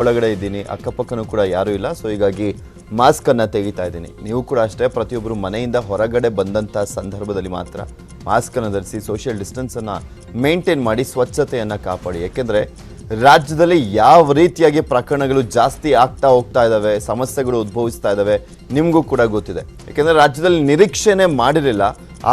ಒಳಗಡೆ ಇದ್ದೀನಿ, ಅಕ್ಕಪಕ್ಕನೂ ಕೂಡ ಯಾರೂ ಇಲ್ಲ. ಸೊ ಹೀಗಾಗಿ ಮಾಸ್ಕನ್ನು ತೆಗಿತಾ ಇದ್ದೀನಿ. ನೀವು ಕೂಡ ಅಷ್ಟೇ, ಪ್ರತಿಯೊಬ್ಬರು ಮನೆಯಿಂದ ಹೊರಗಡೆ ಬಂದಂಥ ಸಂದರ್ಭದಲ್ಲಿ ಮಾತ್ರ ಮಾಸ್ಕನ್ನು ಧರಿಸಿ ಸೋಷಿಯಲ್ ಡಿಸ್ಟೆನ್ಸನ್ನು ಮೇಂಟೈನ್ ಮಾಡಿ ಸ್ವಚ್ಛತೆಯನ್ನು ಕಾಪಾಡಿ. ಯಾಕೆಂದರೆ ರಾಜ್ಯದಲ್ಲಿ ಯಾವ ರೀತಿಯಾಗಿ ಪ್ರಕರಣಗಳು ಜಾಸ್ತಿ ಆಗ್ತಾ ಹೋಗ್ತಾ ಇದ್ದಾವೆ, ಸಮಸ್ಯೆಗಳು ಉದ್ಭವಿಸ್ತಾ ಇದ್ದಾವೆ ನಿಮಗೂ ಕೂಡ ಗೊತ್ತಿದೆ. ಯಾಕೆಂದರೆ ರಾಜ್ಯದಲ್ಲಿ ನಿರೀಕ್ಷೆನೇ ಮಾಡಿರಲಿಲ್ಲ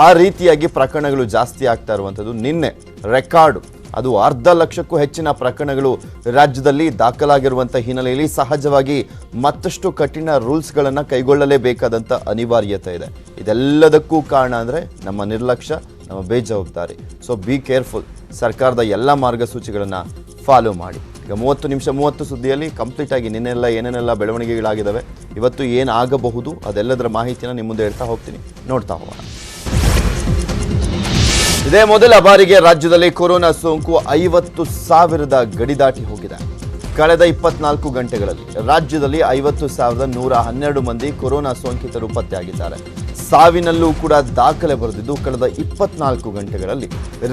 ಆ ರೀತಿಯಾಗಿ ಪ್ರಕರಣಗಳು ಜಾಸ್ತಿ ಆಗ್ತಾ ಇರುವಂಥದ್ದು. ನಿನ್ನೆ ರೆಕಾರ್ಡು ಅದು 1,50,000ಕ್ಕೂ ಹೆಚ್ಚಿನ ಪ್ರಕರಣಗಳು ರಾಜ್ಯದಲ್ಲಿ ದಾಖಲಾಗಿರುವಂಥ ಹಿನ್ನೆಲೆಯಲ್ಲಿ ಸಹಜವಾಗಿ ಮತ್ತಷ್ಟು ಕಠಿಣ ರೂಲ್ಸ್ಗಳನ್ನು ಕೈಗೊಳ್ಳಲೇಬೇಕಾದಂಥ ಅನಿವಾರ್ಯತೆ ಇದೆ. ಇದೆಲ್ಲದಕ್ಕೂ ಕಾರಣ ಅಂದರೆ ನಮ್ಮ ನಿರ್ಲಕ್ಷ್ಯ, ನಮ್ಮ ಬೇಜವಾಬ್ದಾರಿ. So be careful. ಸರ್ಕಾರದ ಎಲ್ಲ ಮಾರ್ಗಸೂಚಿಗಳನ್ನು ಫಾಲೋ ಮಾಡಿ. ಈಗ 30 ನಿಮಿಷ 30 ಸುದ್ದಿಯಲ್ಲಿ ಕಂಪ್ಲೀಟ್ ಆಗಿ ನಿನ್ನೆಲ್ಲ ಏನೇನೆಲ್ಲ ಬೆಳವಣಿಗೆಗಳಾಗಿದ್ದಾವೆ, ಇವತ್ತು ಏನಾಗಬಹುದು ಅದೆಲ್ಲದರ ಮಾಹಿತಿನ ನಿಮ್ಮ ಮುಂದೆ ಹೇಳ್ತಾ ಹೋಗ್ತೀನಿ. ನೋಡ್ತಾ ಹೋಗೋಣ. ಇದೇ ಮೊದಲ ಬಾರಿಗೆ ರಾಜ್ಯದಲ್ಲಿ ಕೊರೋನಾ ಸೋಂಕು 50,000 ಗಡಿ ದಾಟಿ ಹೋಗಿದೆ. ಕಳೆದ 24 ಗಂಟೆಗಳಲ್ಲಿ ರಾಜ್ಯದಲ್ಲಿ 50,112 ಮಂದಿ ಕೊರೋನಾ ಸೋಂಕಿತರು ಪತ್ತೆಯಾಗಿದ್ದಾರೆ. ಸಾವಿನಲ್ಲೂ ಕೂಡ ದಾಖಲೆ ಬರೆದಿದ್ದು ಕಳೆದ 24 ಗಂಟೆಗಳಲ್ಲಿ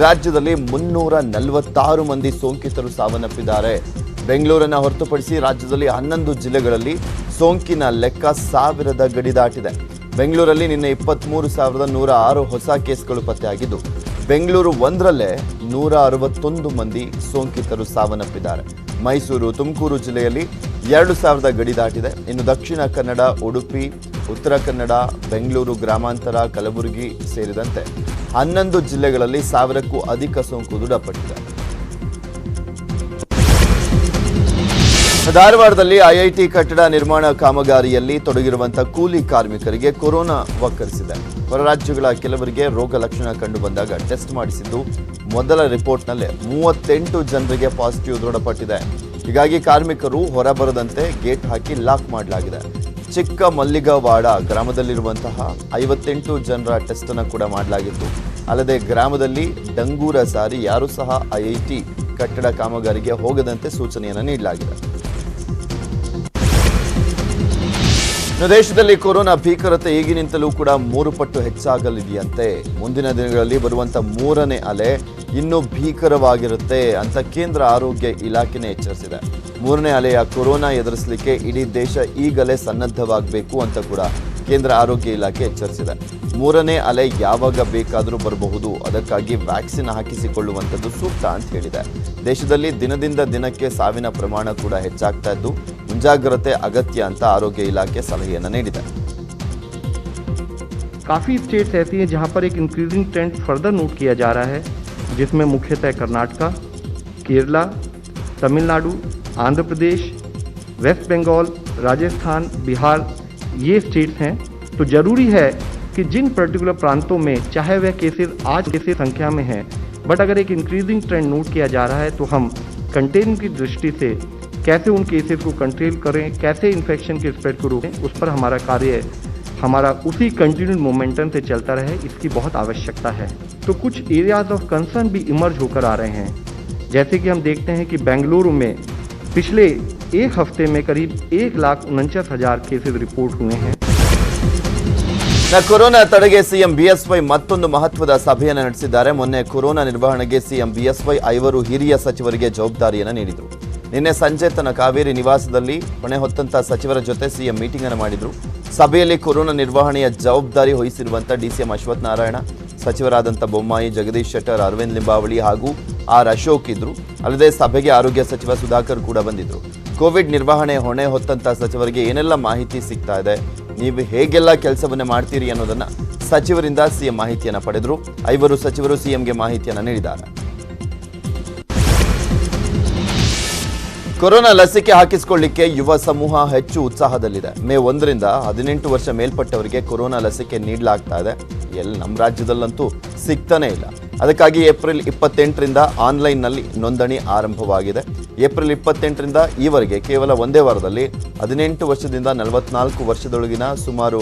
ರಾಜ್ಯದಲ್ಲಿ 346 ಮಂದಿ ಸೋಂಕಿತರು ಸಾವನ್ನಪ್ಪಿದ್ದಾರೆ. ಬೆಂಗಳೂರನ್ನು ಹೊರತುಪಡಿಸಿ ರಾಜ್ಯದಲ್ಲಿ 11 ಜಿಲ್ಲೆಗಳಲ್ಲಿ ಸೋಂಕಿನ ಲೆಕ್ಕ 1000 ಗಡಿ ದಾಟಿದೆ. ಬೆಂಗಳೂರಲ್ಲಿ ನಿನ್ನೆ 23,106 ಹೊಸ ಕೇಸ್ಗಳು ಪತ್ತೆಯಾಗಿದ್ದು ಬೆಂಗಳೂರು ಒಂದರಲ್ಲೇ 161 ಮಂದಿ ಸೋಂಕಿತರು ಸಾವನ್ನಪ್ಪಿದ್ದಾರೆ. ಮೈಸೂರು, ತುಮಕೂರು ಜಿಲ್ಲೆಯಲ್ಲಿ 2,000 ಗಡಿ ದಾಟಿದೆ. ಇನ್ನು ದಕ್ಷಿಣ ಕನ್ನಡ, ಉಡುಪಿ, ಉತ್ತರ ಕನ್ನಡ, ಬೆಂಗಳೂರು ಗ್ರಾಮಾಂತರ, ಕಲಬುರಗಿ ಸೇರಿದಂತೆ 11 ಜಿಲ್ಲೆಗಳಲ್ಲಿ 1,000ಕ್ಕೂ ಅಧಿಕ ಸೋಂಕು ದೃಢಪಟ್ಟಿದೆ. ಧಾರವಾಡದಲ್ಲಿ ಐಐಟಿ ಕಟ್ಟಡ ನಿರ್ಮಾಣ ಕಾಮಗಾರಿಯಲ್ಲಿ ತೊಡಗಿರುವಂತಹ ಕೂಲಿ ಕಾರ್ಮಿಕರಿಗೆ ಕೊರೋನಾ ವಕ್ಕರಿಸಿದೆ. ಹೊರ ರಾಜ್ಯಗಳ ಕೆಲವರಿಗೆ ರೋಗ ಲಕ್ಷಣ ಕಂಡು ಬಂದಾಗ ಟೆಸ್ಟ್ ಮಾಡಿಸಿದ್ದು ಮೊದಲ ರಿಪೋರ್ಟ್ನಲ್ಲೇ 38 ಜನರಿಗೆ ಪಾಸಿಟಿವ್ ದೃಢಪಟ್ಟಿದೆ. ಹೀಗಾಗಿ ಕಾರ್ಮಿಕರು ಹೊರಬರದಂತೆ ಗೇಟ್ ಹಾಕಿ ಲಾಕ್ ಮಾಡಲಾಗಿದೆ. ಚಿಕ್ಕ ಮಲ್ಲಿಗವಾಡ ಗ್ರಾಮದಲ್ಲಿರುವಂತಹ 58 ಜನರ ಟೆಸ್ಟ್ ಅನ್ನು ಕೂಡ ಮಾಡಲಾಗಿತ್ತು. ಅಲ್ಲದೆ ಗ್ರಾಮದಲ್ಲಿ ಡಂಗೂರ ಸಾರಿ ಯಾರೂ ಸಹ ಐಐಟಿ ಕಟ್ಟಡ ಕಾಮಗಾರಿಗೆ ಹೋಗದಂತೆ ಸೂಚನೆಯನ್ನು ನೀಡಲಾಗಿದೆ. ದೇಶದಲ್ಲಿ ಕೊರೋನಾ ಭೀಕರತೆ ಈಗಿನಿಂದಲೂ ಕೂಡ 3 ಪಟ್ಟು ಹೆಚ್ಚಾಗಲಿದೆಯಂತೆ. ಮುಂದಿನ ದಿನಗಳಲ್ಲಿ ಬರುವಂಥ 3ನೇ ಅಲೆ ಇನ್ನೂ ಭೀಕರವಾಗಿರುತ್ತೆ ಅಂತ ಕೇಂದ್ರ ಆರೋಗ್ಯ ಇಲಾಖೆನೇ ಎಚ್ಚರಿಸಿದೆ. 3ನೇ ಅಲೆಯ ಕೊರೋನಾ ಎದುರಿಸಲಿಕ್ಕೆ ಇಡೀ ದೇಶ ಈಗಲೇ ಸನ್ನದ್ಧವಾಗಬೇಕು ಅಂತ ಕೂಡ ಕೇಂದ್ರ ಆರೋಗ್ಯ ಇಲಾಖೆ ಎಚ್ಚರಿಸಿದೆ. 3ನೇ ಅಲೆ ಯಾವಾಗ ಬೇಕಾದರೂ ಬರಬಹುದು, ಅದಕ್ಕಾಗಿ ವ್ಯಾಕ್ಸಿನ್ ಹಾಕಿಸಿಕೊಳ್ಳುವಂಥದ್ದು ಸೂಕ್ತ ಅಂತ ಹೇಳಿದೆ. ದೇಶದಲ್ಲಿ ದಿನದಿಂದ ದಿನಕ್ಕೆ ಸಾವಿನ ಪ್ರಮಾಣ ಕೂಡ ಹೆಚ್ಚಾಗ್ತಾ ಇದ್ದು ಮುಂಜಾಗ್ರತೆ ಅಗತ್ಯ ಅಂತ ಆರೋಗ್ಯ ಇಲಾಖೆ ಸಲಹೆಯನ್ನು ನೀಡಿದೆ. काफ़ी स्टेट्स ऐसी हैं जहां पर एक इंक्रीजिंग ट्रेंड फर्दर नोट किया जा रहा है, जिसमें मुख्यतः कर्नाटका, केरला, तमिलनाडु, आंध्र प्रदेश, वेस्ट बंगाल, राजस्थान, बिहार ये स्टेट्स हैं. तो ज़रूरी है कि जिन पर्टिकुलर प्रांतों में चाहे वह केसेस आज केसेस संख्या में हैं, बट अगर एक इंक्रीजिंग ट्रेंड नोट किया जा रहा है तो हम कंटेन की दृष्टि से कैसे उन केसेस को कंट्रोल करें, कैसे इन्फेक्शन के स्प्रेड को रोकें, उस पर हमारा कार्य हमारा उसी कंटिन्यूड मोमेंटम से चलता रहे, इसकी बहुत आवश्यकता है. तो कुछ एरियाज ऑफ कंसर्न भी इमर्ज होकर आ रहे हैं. जैसे कि हम देखते हैं कि बेंगलुरु में पिछले एक हफ्ते में करीब 1,49,000 केसेस रिपोर्ट हुए हैं. ಕೊರೋನಾ ತಡೆಗೆ ಸಿಎಂ ಬಿಎಸ್ವೈ ಮತ್ತೊಂದು ಮಹತ್ವದ ಸಭೆಯನ್ನು ನಡೆಸಿದ್ದಾರೆ. ಮೊನ್ನೆ ಕೊರೋನಾ ನಿರ್ವಹಣೆಗೆ ಸಿಎಂ ಬಿಎಸ್ವೈ 5 ಹಿರಿಯ ಸಚಿವರಿಗೆ ಜವಾಬ್ದಾರಿಯನ್ನು ನೀಡಿದರು. ನಿನ್ನೆ ಸಂಜೆ ತನ್ನ ಕಾವೇರಿ ನಿವಾಸದಲ್ಲಿ ಹೊಣೆ ಹೊತ್ತಂತ ಸಚಿವರ ಜೊತೆ ಸಿಎಂ ಮೀಟಿಂಗ್ ಅನ್ನು ಮಾಡಿದರು. ಸಭೆಯಲ್ಲಿ ಕೊರೋನಾ ನಿರ್ವಹಣೆಯ ಜವಾಬ್ದಾರಿ ವಹಿಸಿರುವಂಥ ಡಿಸಿಎಂ ಅಶ್ವಥ್ ನಾರಾಯಣ, ಸಚಿವರಾದಂಥ ಬೊಮ್ಮಾಯಿ, ಜಗದೀಶ್ ಶೆಟ್ಟರ್, ಅರವಿಂದ್ ಲಿಂಬಾವಳಿ ಹಾಗೂ ಆರ್ ಅಶೋಕ್ ಇದ್ರು. ಅಲ್ಲದೆ ಸಭೆಗೆ ಆರೋಗ್ಯ ಸಚಿವ ಸುಧಾಕರ್ ಕೂಡ ಬಂದಿದ್ರು. ಕೋವಿಡ್ ನಿರ್ವಹಣೆ ಹೊಣೆ ಹೊತ್ತಂತ ಸಚಿವರಿಗೆ ಏನೆಲ್ಲ ಮಾಹಿತಿ ಸಿಗ್ತಾ ಇದೆ, ನೀವು ಹೇಗೆಲ್ಲ ಕೆಲಸವನ್ನ ಮಾಡ್ತೀರಿ ಅನ್ನೋದನ್ನ ಸಚಿವರಿಂದ ಸಿಎಂ ಮಾಹಿತಿಯನ್ನು ಪಡೆದರು. 5 ಸಚಿವರು ಸಿಎಂಗೆ ಮಾಹಿತಿಯನ್ನು ನೀಡಿದ್ದಾರೆ. ಕೊರೋನಾ ಲಸಿಕೆ ಹಾಕಿಸಿಕೊಳ್ಳಿಕ್ಕೆ ಯುವ ಸಮೂಹ ಹೆಚ್ಚು ಉತ್ಸಾಹದಲ್ಲಿದೆ. ಮೇ 1ರಿಂದ 18 ವರ್ಷ ಮೇಲ್ಪಟ್ಟವರಿಗೆ ಕೊರೋನಾ ಲಸಿಕೆ ನೀಡಲಾಗ್ತಾ ಇದೆ. ನಮ್ಮ ರಾಜ್ಯದಲ್ಲಂತೂ ಸಿಗ್ತಾನೇ ಇಲ್ಲ. ಅದಕ್ಕಾಗಿ ಏಪ್ರಿಲ್ 28ರಿಂದ ಆನ್ಲೈನ್ನಲ್ಲಿ ನೋಂದಣಿ ಆರಂಭವಾಗಿದೆ. ಏಪ್ರಿಲ್ 28ರಿಂದ ಈವರೆಗೆ ಕೇವಲ ಒಂದೇ ವಾರದಲ್ಲಿ 18 ವರ್ಷದಿಂದ 44 ವರ್ಷದೊಳಗಿನ ಸುಮಾರು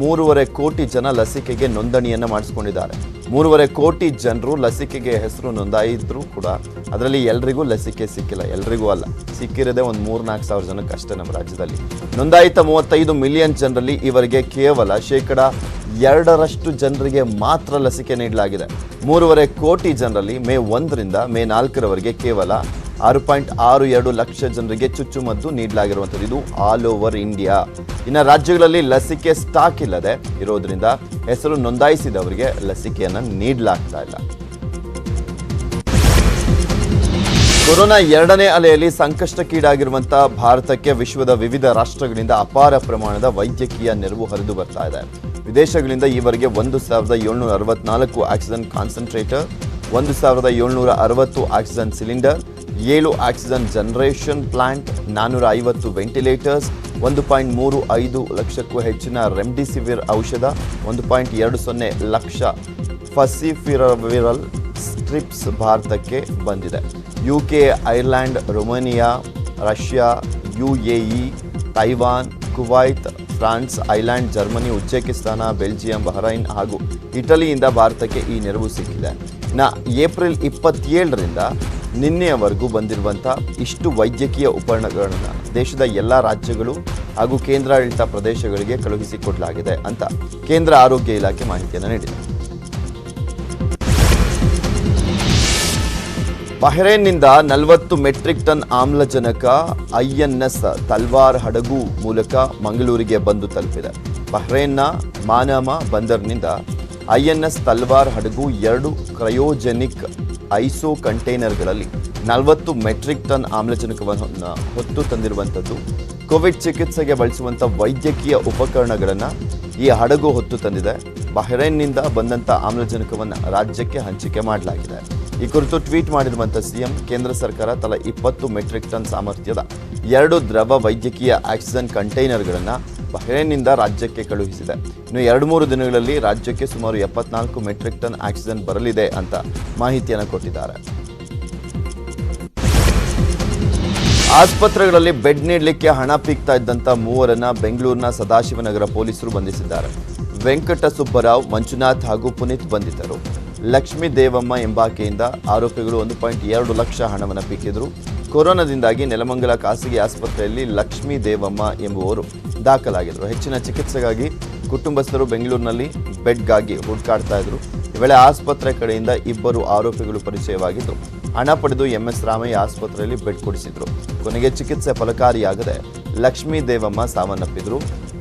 3.5 ಕೋಟಿ ಜನ ಲಸಿಕೆಗೆ ನೋಂದಣಿಯನ್ನು ಮಾಡಿಸಿಕೊಂಡಿದ್ದಾರೆ. 3.5 ಕೋಟಿ ಜನರು ಲಸಿಕೆಗೆ ಹೆಸರು ನೋಂದಾಯಿದ್ರು ಕೂಡ ಅದರಲ್ಲಿ ಎಲ್ರಿಗೂ ಲಸಿಕೆ ಸಿಕ್ಕಿಲ್ಲ. ಎಲ್ರಿಗೂ ಅಲ್ಲ, ಸಿಕ್ಕಿರೋದೇ ಒಂದು 3-4 ಸಾವಿರ ಜನಕ್ಕೆ ಅಷ್ಟೇ ನಮ್ಮ ರಾಜ್ಯದಲ್ಲಿ. ನೋಂದಾಯಿತ 35 ಮಿಲಿಯನ್ ಜನರಲ್ಲಿ ಈವರೆಗೆ ಕೇವಲ 2% ಜನರಿಗೆ ಮಾತ್ರ ಲಸಿಕೆ ನೀಡಲಾಗಿದೆ. 3.5 ಕೋಟಿ ಜನರಲ್ಲಿ ಮೇ 1ರಿಂದ ಮೇ 4ರವರೆಗೆ ಕೇವಲ 6.62 ಲಕ್ಷ ಜನರಿಗೆ ಚುಚ್ಚುಮದ್ದು ನೀಡಲಾಗಿರುವಂಥದ್ದು. ಇದು ಆಲ್ ಓವರ್ ಇಂಡಿಯಾ. ಇನ್ನು ರಾಜ್ಯಗಳಲ್ಲಿ ಲಸಿಕೆ ಸ್ಟಾಕ್ ಇಲ್ಲದೆ ಇರೋದ್ರಿಂದ ಹೆಸರು ನೋಂದಾಯಿಸಿದವರಿಗೆ ಲಸಿಕೆಯನ್ನು ನೀಡಲಾಗ್ತಾ ಇಲ್ಲ. ಕೊರೋನಾ ಎರಡನೇ ಅಲೆಯಲ್ಲಿ ಸಂಕಷ್ಟಕ್ಕೀಡಾಗಿರುವಂತಹ ಭಾರತಕ್ಕೆ ವಿಶ್ವದ ವಿವಿಧ ರಾಷ್ಟ್ರಗಳಿಂದ ಅಪಾರ ಪ್ರಮಾಣದ ವೈದ್ಯಕೀಯ ನೆರವು ಹರಿದು ಬರ್ತಾ ಇದೆ. ವಿದೇಶಗಳಿಂದ ಈವರೆಗೆ 1764 oxygen concentrator, 1760 oxygen cylinder, 7 oxygen generation plant, 450 ventilators, 1.35 ಲಕ್ಷಕ್ಕೂ ಹೆಚ್ಚಿನ ರೆಮ್ಡಿಸಿವಿರ್ ಔಷಧ, 1.20 ಲಕ್ಷ ಫಸಿಫಿರವಿರಲ್ ಸ್ಟ್ರಿಪ್ಸ್ ಭಾರತಕ್ಕೆ ಬಂದಿದೆ. UK, Ireland, Romania, Russia, UAE, Taiwan, Kuwait, France, island, Germany, Uzbekistan, Belgium, Bahrain ಹಾಗೂ ಇಟಲಿಯಿಂದ ಭಾರತಕ್ಕೆ ಈ ನೆರವು ಸಿಕ್ಕಿದೆ. ಇನ್ನು ಏಪ್ರಿಲ್ 27ರಿಂದ ನಿನ್ನೆಯವರೆಗೂ ಬಂದಿರುವಂಥ ಇಷ್ಟು ವೈದ್ಯಕೀಯ ಉಪಕರಣಗಳನ್ನು ದೇಶದ ಎಲ್ಲ ರಾಜ್ಯಗಳು ಹಾಗೂ ಕೇಂದ್ರಾಡಳಿತ ಪ್ರದೇಶಗಳಿಗೆ ಕಳುಹಿಸಿಕೊಡಲಾಗಿದೆ ಅಂತ ಕೇಂದ್ರ ಆರೋಗ್ಯ ಇಲಾಖೆ ಮಾಹಿತಿಯನ್ನು ನೀಡಿದೆ. ಬಹ್ರೇನ್ನಿಂದ 40 ಮೆಟ್ರಿಕ್ ಟನ್ ಆಮ್ಲಜನಕ INS ತಲ್ವಾರ್ ಹಡಗು ಮೂಲಕ ಮಂಗಳೂರಿಗೆ ಬಂದು ತಲುಪಿದೆ. ಬಹ್ರೇನ್ನ ಮಾನಾಮಾ ಬಂದರ್ನಿಂದ INS ತಲ್ವಾರ್ ಹಡಗು 2 ಕ್ರಯೋಜೆನಿಕ್ ಐಸೋ ಕಂಟೈನರ್ಗಳಲ್ಲಿ 40 ಮೆಟ್ರಿಕ್ ಟನ್ ಆಮ್ಲಜನಕವನ್ನು ಹೊತ್ತು ತಂದಿರುವಂಥದ್ದು. ಕೋವಿಡ್ ಚಿಕಿತ್ಸೆಗೆ ಬಳಸುವಂಥ ವೈದ್ಯಕೀಯ ಉಪಕರಣಗಳನ್ನು ಈ ಹಡಗು ಹೊತ್ತು ತಂದಿದೆ. ಬಹ್ರೇನ್ನಿಂದ ಬಂದಂಥ ಆಮ್ಲಜನಕವನ್ನು ರಾಜ್ಯಕ್ಕೆ ಹಂಚಿಕೆ ಮಾಡಲಾಗಿದೆ. ಈ ಕುರಿತು ಟ್ವೀಟ್ ಮಾಡಿರುವಂಥ ಸಿಎಂ, ಕೇಂದ್ರ ಸರ್ಕಾರ ತಲಾ 20 ಮೆಟ್ರಿಕ್ ಟನ್ ಸಾಮರ್ಥ್ಯದ 2 ದ್ರವ ವೈದ್ಯಕೀಯ ಆಕ್ಸಿಜನ್ ಕಂಟೈನರ್ಗಳನ್ನು ಬಹ್ರೇನ್ನಿಂದ ರಾಜ್ಯಕ್ಕೆ ಕಳುಹಿಸಿದೆ. ಇನ್ನು 2-3 ದಿನಗಳಲ್ಲಿ ರಾಜ್ಯಕ್ಕೆ ಸುಮಾರು 74 ಮೆಟ್ರಿಕ್ ಟನ್ ಆಕ್ಸಿಜನ್ ಬರಲಿದೆ ಅಂತ ಮಾಹಿತಿಯನ್ನು ಕೊಟ್ಟಿದ್ದಾರೆ. ಆಸ್ಪತ್ರೆಗಳಲ್ಲಿ ಬೆಡ್ ನೀಡಲಿಕ್ಕೆ ಹಣ ಪೀಕ್ತಾ ಇದ್ದಂಥ ಮೂವರನ್ನ ಬೆಂಗಳೂರಿನ ಸದಾಶಿವನಗರ ಪೊಲೀಸರು ಬಂಧಿಸಿದ್ದಾರೆ. ವೆಂಕಟ ಸುಬ್ಬರಾವ್, ಮಂಜುನಾಥ್ ಹಾಗೂ ಪುನೀತ್ ಬಂಧಿತರು. ಲಕ್ಷ್ಮೀ ದೇವಮ್ಮ ಎಂಬಾಕೆಯಿಂದ ಆರೋಪಿಗಳು 1.2 ಲಕ್ಷ ಹಣವನ್ನು ಪೀಕಿದ್ರು. ಕೊರೋನಾದಿಂದಾಗಿ ನೆಲಮಂಗಲ ಖಾಸಗಿ ಆಸ್ಪತ್ರೆಯಲ್ಲಿ ಲಕ್ಷ್ಮೀ ದೇವಮ್ಮ ಎಂಬುವರು ದಾಖಲಾಗಿದ್ದರು. ಹೆಚ್ಚಿನ ಚಿಕಿತ್ಸೆಗಾಗಿ ಕುಟುಂಬಸ್ಥರು ಬೆಂಗಳೂರಿನಲ್ಲಿ ಬೆಡ್ಗಾಗಿ ಹುಡುಕಾಡ್ತಾ ಇದ್ರು. ಈ ವೇಳೆ ಆಸ್ಪತ್ರೆ ಕಡೆಯಿಂದ 2 ಆರೋಪಿಗಳು ಪರಿಚಯವಾಗಿದ್ದು ಹಣ ಪಡೆದು MS ರಾಮಯ್ಯ ಆಸ್ಪತ್ರೆಯಲ್ಲಿ ಬೆಡ್ ಕೊಡಿಸಿದ್ರು. ಕೊನೆಗೆ ಚಿಕಿತ್ಸೆ ಫಲಕಾರಿಯಾಗದೆ ಲಕ್ಷ್ಮೀ ದೇವಮ್ಮ ಸಾವನ್ನಪ್ಪಿದ್ರು.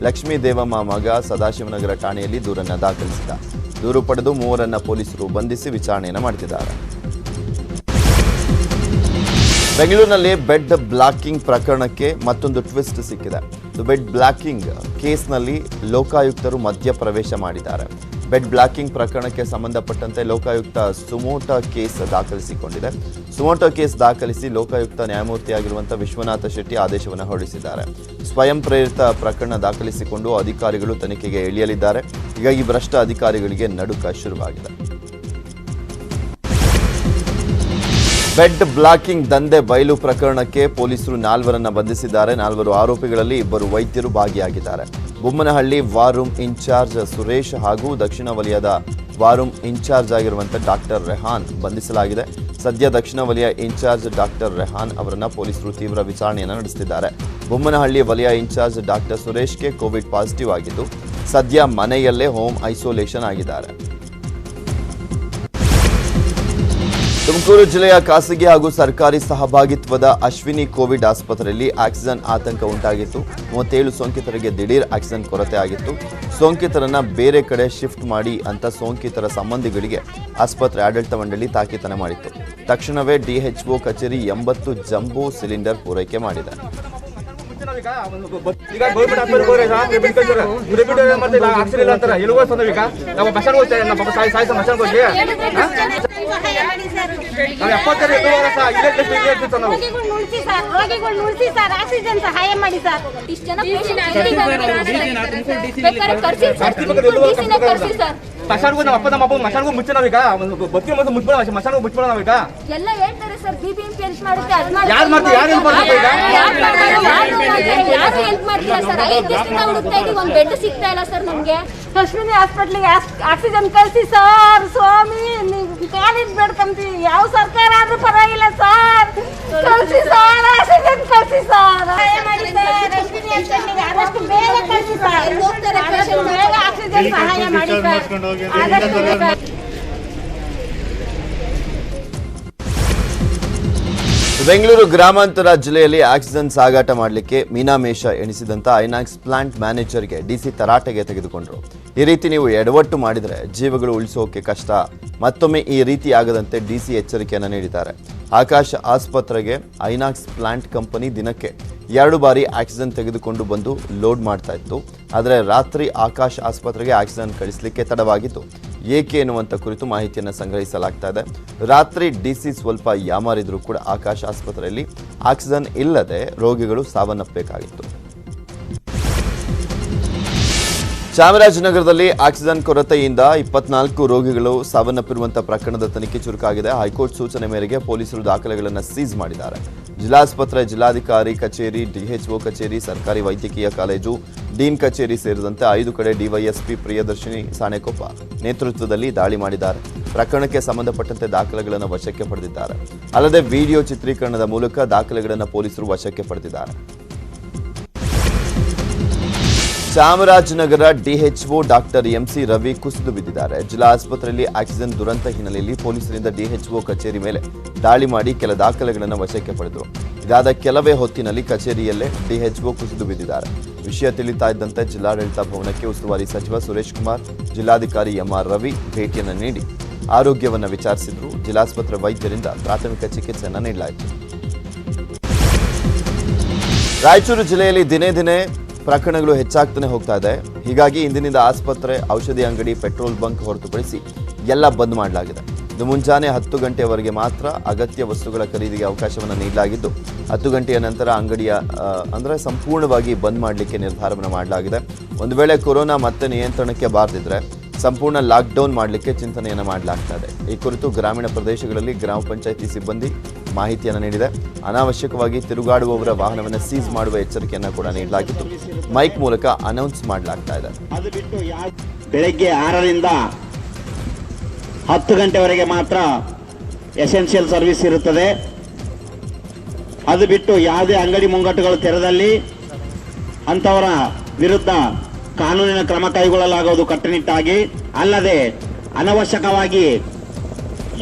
ಲಕ್ಷ್ಮೀ ದೇವಮ್ಮ ಮಗ ಸದಾಶಿವನಗರ ಠಾಣೆಯಲ್ಲಿ ದೂರನ್ನು ದಾಖಲಿಸಿದ. ದೂರು ಪಡೆದು ಮೂವರನ್ನ ಪೊಲೀಸರು ಬಂಧಿಸಿ ವಿಚಾರಣೆಯನ್ನು ಮಾಡುತ್ತಿದ್ದಾರೆ. ಬೆಂಗಳೂರಿನಲ್ಲಿ ಬೆಡ್ ಬ್ಲಾಕಿಂಗ್ ಪ್ರಕರಣಕ್ಕೆ ಮತ್ತೊಂದು ಟ್ವಿಸ್ಟ್ ಸಿಕ್ಕಿದೆ. ಬೆಡ್ ಬ್ಲಾಕಿಂಗ್ ಕೇಸ್ನಲ್ಲಿ ಲೋಕಾಯುಕ್ತರು ಮಧ್ಯಪ್ರವೇಶ ಮಾಡಿದ್ದಾರೆ. ಬೆಡ್ ಬ್ಲಾಕಿಂಗ್ ಪ್ರಕರಣಕ್ಕೆ ಸಂಬಂಧಪಟ್ಟಂತೆ ಲೋಕಾಯುಕ್ತ ಸುಮೋಟೋ ಕೇಸ್ ದಾಖಲಿಸಿಕೊಂಡಿದೆ. ಸುಮೋಟೋ ಕೇಸ್ ದಾಖಲಿಸಿ ಲೋಕಾಯುಕ್ತ ನ್ಯಾಯಮೂರ್ತಿಯಾಗಿರುವಂಥ ವಿಶ್ವನಾಥ ಶೆಟ್ಟಿ ಆದೇಶವನ್ನು ಹೊರಡಿಸಿದ್ದಾರೆ. ಸ್ವಯಂ ಪ್ರೇರಿತ ಪ್ರಕರಣ ದಾಖಲಿಸಿಕೊಂಡು ಅಧಿಕಾರಿಗಳು ತನಿಖೆಗೆ ಇಳಿಯಲಿದ್ದಾರೆ. ಹೀಗಾಗಿ ಭ್ರಷ್ಟ ಅಧಿಕಾರಿಗಳಿಗೆ ನಡುಕ ಶುರುವಾಗಿದೆ. ಬೆಡ್ ಬ್ಲಾಕಿಂಗ್ ದಂಧೆ ಬಯಲು ಪ್ರಕರಣಕ್ಕೆ ಪೊಲೀಸರು 4 ಬಂಧಿಸಿದ್ದಾರೆ. 4 ಆರೋಪಿಗಳಲ್ಲಿ 2 ವೈದ್ಯರು ಭಾಗಿಯಾಗಿದ್ದಾರೆ. Bommanahalli war room incharge Suresh ಹಾಗೂ ದಕ್ಷಿಣ ವಲಯದ ವಾರ್ ರೂಮ್ ಇನ್ಚಾರ್ಜ್ ಆಗಿರುವಂಥ ಡಾಕ್ಟರ್ ರೆಹಾನ್ ಬಂಧಿಸಲಾಗಿದೆ. ಸದ್ಯ ದಕ್ಷಿಣ ವಲಯ ಇನ್ಚಾರ್ಜ್ ಡಾಕ್ಟರ್ ರೆಹಾನ್ ಅವರನ್ನು ಪೊಲೀಸರು ತೀವ್ರ ವಿಚಾರಣೆಯನ್ನು ನಡೆಸುತ್ತಿದ್ದಾರೆ. ಬೊಮ್ಮನಹಳ್ಳಿ ವಲಯ ಇನ್ಚಾರ್ಜ್ ಡಾಕ್ಟರ್ ಸುರೇಶ್ಗೆ ಕೋವಿಡ್ ಪಾಸಿಟಿವ್ ಆಗಿದ್ದು ಸದ್ಯ ಮನೆಯಲ್ಲೇ ಹೋಮ್ ಐಸೋಲೇಷನ್ ಆಗಿದ್ದಾರೆ. ತುಮಕೂರು ಜಿಲ್ಲೆಯ ಖಾಸಗಿ ಹಾಗೂ ಸರ್ಕಾರಿ ಸಹಭಾಗಿತ್ವದ ಅಶ್ವಿನಿ ಕೋವಿಡ್ ಆಸ್ಪತ್ರೆಯಲ್ಲಿ ಆಕ್ಸಿಜನ್ ಆತಂಕ ಉಂಟಾಗಿತ್ತು. 37 ಸೋಂಕಿತರಿಗೆ ದಿಢೀರ್ ಆಕ್ಸಿಜನ್ ಕೊರತೆ ಆಗಿತ್ತು. ಸೋಂಕಿತರನ್ನ ಬೇರೆ ಕಡೆ ಶಿಫ್ಟ್ ಮಾಡಿ ಅಂತ ಸೋಂಕಿತರ ಸಂಬಂಧಿಗಳಿಗೆ ಆಸ್ಪತ್ರೆ ಆಡಳಿತ ಮಂಡಳಿ ತಾಕೀತನ ಮಾಡಿತ್ತು. ತಕ್ಷಣವೇ DHO ಕಚೇರಿ 80 ಜಂಬೋ ಸಿಲಿಂಡರ್ ಪೂರೈಕೆ ಮಾಡಿದೆ. ಈಗ ಗೌರ್ಮೆಂಟ್ ಹಾಸ್ಪಿಟಲ್ ಹೋದ್ರೆ ಮತ್ತೆ ಆಕ್ಸಿಜನ್ ಇಲ್ಲ ಅಂತಾರೆ. ಎಲ್ಲಿಗೆ ಹೋಗ್ತಂದ್ರೆ ಈಗ ನಾವು ಬಸ್ಸಲ್ಲಿ ಹೋಗ್ತೇವೆ. ನಮ್ಮ ಸಾಯಿಸ ಬಸ್ಸಲ್ಲಿ ಹೋಗಿ ನಾವು 70 ಆಕ್ಸಿಜನ್ ಸಹಾಯ ಮಾಡಿ ಸರ್. ಇಷ್ಟು ಜನ ಮಸಾನ್ಗೂ ನಮ್ಮ ಅಪ್ಪ ನಮ್ಮ ಅಪ್ಪ ಮಸಾನ್ಗೂ ಮುಚ್ಚ ನಾವೀಗ ಬತ್ತಿ ಮತ್ತೆ ಮುಚ್ಬೇಡ ಮಸಾನ್ಗೂ ಮುಚ್ಬೇಡ ನಾವೀಗ ಎಲ್ಲ ಹೇಳ್ತಾರೆ ಸರ್. BBMP ಹೆಲ್ಪ್ ಮಾಡುತ್ತೆ, ಅದು ಮಾಡುತ್ತೆ. ಯಾರು ಮಾಡ್ತೀವಿ? ಯಾರು ಹೆಲ್ಪ್ ಮಾಡ್ತಾರೆ ಈಗ? ಯಾರು ಹೆಲ್ಪ್ ಮಾಡ್ತೀರಾ ಸರ್? 5 ದಿವಸದಿಂದ ಹುಡುಕ್ತಾ ಇದೀವಿ, ಒಂದು ಬೆಡ್ ಸಿಗ್ತಾ ಇಲ್ಲ ಸರ್ ನಮ್ಗೆ. ಅಶ್ವಿನಿ ಹಾಸ್ಪಿಟ್ಲಿಗೆ ಆಕ್ಸಿಜನ್ ಕಳಿಸಿ ಸರ್. ಸ್ವಾಮಿ ನೀವು ಕಾಲೇಜ್ ಬೇಡ್ಕೊಂತೀವಿ. ಯಾವ ಸರ್ಕಾರ ಆದ್ರೂ ಪರವಾಗಿಲ್ಲ ಸರ್, ಕಳಿಸಿ ಸರ್. ಆಕ್ಸಿಜನ್ ಕಳಿಸಿ ಸರ್. ಸಹಾಯ ಮಾಡಿ ಸರ್. ಅಶ್ವಿನಿ ಹಾಸ್ಪಿಟ್ಲಿಗೆ ಆದಷ್ಟು ಬೇಗ ಕಳಿಸಿ ಸರ್. ಆದಷ್ಟು ಬೇಗ ಆಕ್ಸಿಜನ್ ಸಹಾಯ ಮಾಡಿ ಸರ್. ಆದಷ್ಟು ಬೇಗ. ಬೆಂಗಳೂರು ಗ್ರಾಮಾಂತರ ಜಿಲ್ಲೆಯಲ್ಲಿ ಆಕ್ಸಿಜನ್ ಸಾಗಾಟ ಮಾಡಲಿಕ್ಕೆ ಮೀನಾಮೇಷ ಎಣಿಸಿದಂತ ಐನಾಕ್ಸ್ ಪ್ಲಾಂಟ್ ಮ್ಯಾನೇಜರ್ಗೆ ಡಿಸಿ ತರಾಟೆಗೆ ತೆಗೆದುಕೊಂಡರು. ಈ ರೀತಿ ನೀವು ಎಡವಟ್ಟು ಮಾಡಿದರೆ ಜೀವಗಳು ಉಳಿಸೋಕೆ ಕಷ್ಟ. ಮತ್ತೊಮ್ಮೆ ಈ ರೀತಿ ಆಗದಂತೆ ಡಿಸಿ ಎಚ್ಚರಿಕೆಯನ್ನು ನೀಡಿದ್ದಾರೆ. ಆಕಾಶ್ ಆಸ್ಪತ್ರೆಗೆ ಐನಾಕ್ಸ್ ಪ್ಲಾಂಟ್ ಕಂಪನಿ ದಿನಕ್ಕೆ 2 ಬಾರಿ ಆಕ್ಸಿಜನ್ ತೆಗೆದುಕೊಂಡು ಬಂದು ಲೋಡ್ ಮಾಡ್ತಾ ಇತ್ತು. ಆದರೆ ರಾತ್ರಿ ಆಕಾಶ್ ಆಸ್ಪತ್ರೆಗೆ ಆಕ್ಸಿಜನ್ ಕಳಿಸಲಿಕ್ಕೆ ತಡವಾಗಿತ್ತು. ಏಕೆ ಎನ್ನುವಂಥ ಕುರಿತು ಮಾಹಿತಿಯನ್ನು ಸಂಗ್ರಹಿಸಲಾಗ್ತಾ ಇದೆ. ರಾತ್ರಿ ಡಿಸಿ ಸ್ವಲ್ಪ ಯಾಮಾರಿದ್ರು ಕೂಡ ಆಕಾಶ್ ಆಸ್ಪತ್ರೆಯಲ್ಲಿ ಆಕ್ಸಿಜನ್ ಇಲ್ಲದೆ ರೋಗಿಗಳು ಸಾವನ್ನಪ್ಪಬೇಕಾಗಿತ್ತು. ಚಾಮರಾಜನಗರದಲ್ಲಿ ಆಕ್ಸಿಜನ್ ಕೊರತೆಯಿಂದ 24 ರೋಗಿಗಳು ಸಾವನ್ನಪ್ಪಿರುವಂಥ ಪ್ರಕರಣದ ತನಿಖೆ ಚುರುಕಾಗಿದೆ. ಹೈಕೋರ್ಟ್ ಸೂಚನೆ ಮೇರೆಗೆ ಪೊಲೀಸರು ದಾಖಲೆಗಳನ್ನು ಸೀಸ್ ಮಾಡಿದ್ದಾರೆ. ಜಿಲ್ಲಾಸ್ಪತ್ರೆ, ಜಿಲ್ಲಾಧಿಕಾರಿ ಕಚೇರಿ, ಡಿಎಚ್ಒ ಕಚೇರಿ, ಸರ್ಕಾರಿ ವೈದ್ಯಕೀಯ ಕಾಲೇಜು, ಡೀನ್ ಕಚೇರಿ ಸೇರಿದಂತೆ 5 ಕಡೆ ಡಿವೈಎಸ್ಪಿ ಪ್ರಿಯದರ್ಶಿನಿ ಸಾಣೆಕೊಪ್ಪ ನೇತೃತ್ವದಲ್ಲಿ ದಾಳಿ ಮಾಡಿದ್ದಾರೆ. ಪ್ರಕರಣಕ್ಕೆ ಸಂಬಂಧಪಟ್ಟಂತೆ ದಾಖಲೆಗಳನ್ನು ವಶಕ್ಕೆ ಪಡೆದಿದ್ದಾರೆ. ಅಲ್ಲದೆ ವಿಡಿಯೋ ಚಿತ್ರೀಕರಣದ ಮೂಲಕ ದಾಖಲೆಗಳನ್ನು ಪೊಲೀಸರು ವಶಕ್ಕೆ ಪಡೆದಿದ್ದಾರೆ. Chamarajanagar DHO doctor MC Ravi ಕುಸಿದು ಬಿದ್ದಿದ್ದಾರೆ. ಜಿಲ್ಲಾ ಆಸ್ಪತ್ರೆಯಲ್ಲಿ ಆಕ್ಸಿಜನ್ ದುರಂತ ಹಿನ್ನೆಲೆಯಲ್ಲಿ ಪೊಲೀಸರಿಂದ ಡಿಎಚ್ಒ ಕಚೇರಿ ಮೇಲೆ ದಾಳಿ ಮಾಡಿ ಕೆಲ ದಾಖಲೆಗಳನ್ನು ವಶಕ್ಕೆ ಪಡೆದರು. ಇದಾದ ಕೆಲವೇ ಹೊತ್ತಿನಲ್ಲಿ ಕಚೇರಿಯಲ್ಲೇ ಡಿಎಚ್ಒ ಕುಸಿದು ಬಿದ್ದಿದ್ದಾರೆ. ವಿಷಯ ತಿಳಿತಾ ಇದ್ದಂತೆ ಜಿಲ್ಲಾಡಳಿತ ಭವನಕ್ಕೆ ಉಸ್ತುವಾರಿ ಸಚಿವ ಸುರೇಶ್ ಕುಮಾರ್, ಜಿಲ್ಲಾಧಿಕಾರಿ ಎಂಆರ್ ರವಿ ಭೇಟಿಯನ್ನು ನೀಡಿ ಆರೋಗ್ಯವನ್ನು ವಿಚಾರಿಸಿದ್ರು. ಜಿಲ್ಲಾಸ್ಪತ್ರೆ ವೈದ್ಯರಿಂದ ಪ್ರಾಥಮಿಕ ಚಿಕಿತ್ಸೆಯನ್ನು ನೀಡಲಾಯಿತು. ರಾಯಚೂರು ಜಿಲ್ಲೆಯಲ್ಲಿ ದಿನೇ ದಿನೇ ಪ್ರಕರಣಗಳು ಹೆಚ್ಚಾಗ್ತಾನೆ ಹೋಗ್ತಾ ಇದೆ. ಹೀಗಾಗಿ ಇಂದಿನಿಂದ ಆಸ್ಪತ್ರೆ, ಔಷಧಿ ಅಂಗಡಿ, ಪೆಟ್ರೋಲ್ ಬಂಕ್ ಹೊರತುಪಡಿಸಿ ಎಲ್ಲ ಬಂದ್ ಮಾಡಲಾಗಿದೆ. ಇದು ಮುಂಜಾನೆ 10 ಗಂಟೆಯವರೆಗೆ ಮಾತ್ರ ಅಗತ್ಯ ವಸ್ತುಗಳ ಖರೀದಿಗೆ ಅವಕಾಶವನ್ನು ನೀಡಲಾಗಿದ್ದು 10 ಗಂಟೆಯ ನಂತರ ಅಂಗಡಿಯ ಸಂಪೂರ್ಣವಾಗಿ ಬಂದ್ ಮಾಡಲಿಕ್ಕೆ ನಿರ್ಧಾರವನ್ನು ಮಾಡಲಾಗಿದೆ. ಒಂದು ವೇಳೆ ಕೊರೋನಾ ಮತ್ತೆ ನಿಯಂತ್ರಣಕ್ಕೆ ಬಾರದಿದ್ರೆ ಸಂಪೂರ್ಣ ಲಾಕ್ಡೌನ್ ಮಾಡಲಿಕ್ಕೆ ಚಿಂತನೆಯನ್ನು ಮಾಡಲಾಗ್ತಾ ಇದೆ. ಈ ಕುರಿತು ಗ್ರಾಮೀಣ ಪ್ರದೇಶಗಳಲ್ಲಿ ಗ್ರಾಮ ಪಂಚಾಯಿತಿ ಸಿಬ್ಬಂದಿ ಮಾಹಿತಿಯನ್ನು ನೀಡಿದೆ. ಅನಾವಶ್ಯಕವಾಗಿ ತಿರುಗಾಡುವವರ ವಾಹನವನ್ನು ಸೀಸ್ ಮಾಡುವ ಎಚ್ಚರಿಕೆಯನ್ನು ಕೂಡ ನೀಡಲಾಗಿತ್ತು. ಮೈಕ್ ಮೂಲಕ ಅನೌನ್ಸ್ ಮಾಡಲಾಗ್ತಾ ಇದೆ. ಅದು ಬಿಟ್ಟು ಬೆಳಗ್ಗೆ 6ರಿಂದ 10 ಗಂಟೆವರೆಗೆ ಮಾತ್ರ ಎಸೆನ್ಷಿಯಲ್ ಸರ್ವಿಸ್ ಇರುತ್ತದೆ. ಅದು ಬಿಟ್ಟು ಯಾವುದೇ ಅಂಗಡಿ ಮುಂಗಟ್ಟುಗಳು ತೆರೆದಲ್ಲಿ ಅಂತವರ ವಿರುದ್ಧ ಕಾನೂನಿನ ಕ್ರಮ ಕೈಗೊಳ್ಳಲಾಗುವುದು ಕಟ್ಟುನಿಟ್ಟಾಗಿ. ಅಲ್ಲದೆ ಅನವಶ್ಯಕವಾಗಿ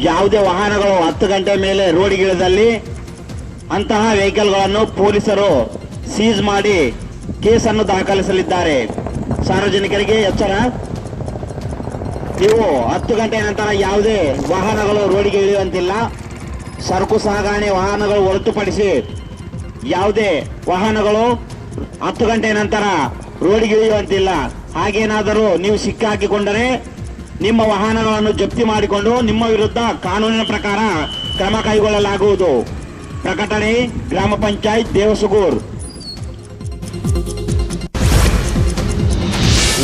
ಯಾವುದೇ ವಾಹನಗಳು 10 ಗಂಟೆ ಮೇಲೆ ರೋಡಿಗಿಳಿದಲ್ಲಿ ಅಂತಹ ವೆಹಿಕಲ್ಗಳನ್ನು ಪೊಲೀಸರು ಸೀಸ್ ಮಾಡಿ ಕೇಸನ್ನು ದಾಖಲಿಸಲಿದ್ದಾರೆ. ಸಾರ್ವಜನಿಕರಿಗೆ ಎಚ್ಚರ, ನೀವು 10 ಗಂಟೆ ನಂತರ ಯಾವುದೇ ವಾಹನಗಳು ರೋಡಿಗೆ ಇಳಿಯುವಂತಿಲ್ಲ. ಸರಕು ಸಾಗಣೆ ವಾಹನಗಳು ಹೊರತುಪಡಿಸಿ ಯಾವುದೇ ವಾಹನಗಳು 10 ಗಂಟೆ ನಂತರ ರೋಡಿಗೆ ಇಳಿಯುವಂತಿಲ್ಲ. ಹಾಗೇನಾದರೂ ನೀವು ಸಿಕ್ಕಾಕಿಕೊಂಡರೆ ನಿಮ್ಮ ವಾಹನಗಳನ್ನು ಜಪ್ತಿ ಮಾಡಿಕೊಂಡು ನಿಮ್ಮ ವಿರುದ್ಧ ಕಾನೂನಿನ ಪ್ರಕಾರ ಕ್ರಮ ಕೈಗೊಳ್ಳಲಾಗುವುದು. ಪ್ರಕಟಣೆ ಗ್ರಾಮ ಪಂಚಾಯತ್ ದೇವಸುಗೂರ್.